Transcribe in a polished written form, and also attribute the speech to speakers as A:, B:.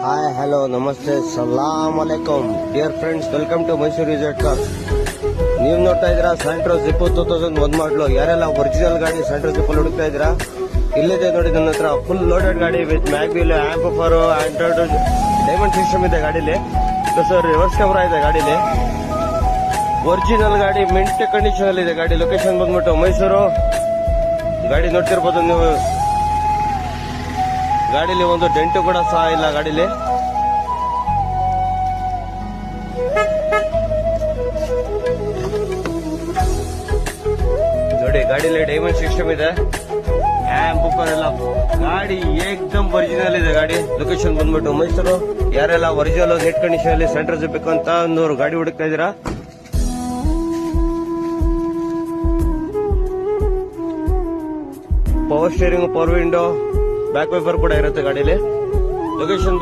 A: Hi hello ನಮಸ್ತೆ ಸಲಾಮ್ ಅಲೈಕುಮ್ dear friends, welcome to Mysuru resort car. ನೀವು ನೋಡ್ತಾ ಇದ್ದೀರಾ ಸ್ಯಾಂಟ್ರೋ ಜಿಪ್ಪು 2001 ಮಾಡಲು. ಯಾರೆಲ್ಲ ಒರಿಜಿನಲ್ ಗಾಡಿ ಸ್ಯಾಂಟ್ರೋ ಜಿಪ್ಪಲ್ಲಿ ಹುಡುಕ್ತಾ ಇದ್ದೀರಾ, ಇಲ್ಲಿದೆ ನೋಡಿ ನನ್ನ ಹತ್ರ. ಫುಲ್ ಲೋಡೆಡ್ ಗಾಡಿ with mag wheel, amplifier, Android diamond system ಇದೆ ಗಾಡಿಲಿ. ಸರ್ ರಿವರ್ಸ್ ಕ್ಯಾಮ್ರಾ ಇದೆ ಗಾಡಿಲಿ. ಒರಿಜಿನಲ್ ಗಾಡಿ ಮಿಂಟ್ ಕಂಡೀಷನ್ ಅಲ್ಲಿ ಇದೆ ಗಾಡಿ. ಲೊಕೇಶನ್ ಬಂದ್ಬಿಟ್ಟು ಮೈಸೂರು. ಗಾಡಿ ನೋಡ್ತಿರ್ಬೋದು ನೀವು. ಗಾಡಿಲಿ ಒಂದು ಡೆಂಟು ಕೂಡ ಸಹ ಇಲ್ಲ ಗಾಡಿಲಿ. ನೋಡಿ ಗಾಡಿಲಿ ಡೈಮಂಡ್ ಸಿಸ್ಟಮ್ ಇದೆ, ಆಂಪ್ಲಿಫೈರ್ ಎಲ್ಲ. ಗಾಡಿ ಏಕ್ದಮ್ ಒರಿಜಿನಲ್ ಇದೆ ಗಾಡಿ. ಲೊಕೇಶನ್ ಬಂದ್ಬಿಟ್ಟು ಮೈಸೂರು. ಯಾರೆಲ್ಲ ಒರಿಜಿನಲ್ ನೆಟ್ ಕಂಡೀಷನ್ ಅಲ್ಲಿ ಸೆಂಟರ್ ಬೇಕು ಅಂತ ಒಂದು ಗಾಡಿ ಹುಡುಕ್ತಾ ಇದ್ದೀರಾ, power steering, power window, back wiper ಕೂಡ ಇರುತ್ತೆ ಗಾಡಿಲಿ. ಲೊಕೇಶನ್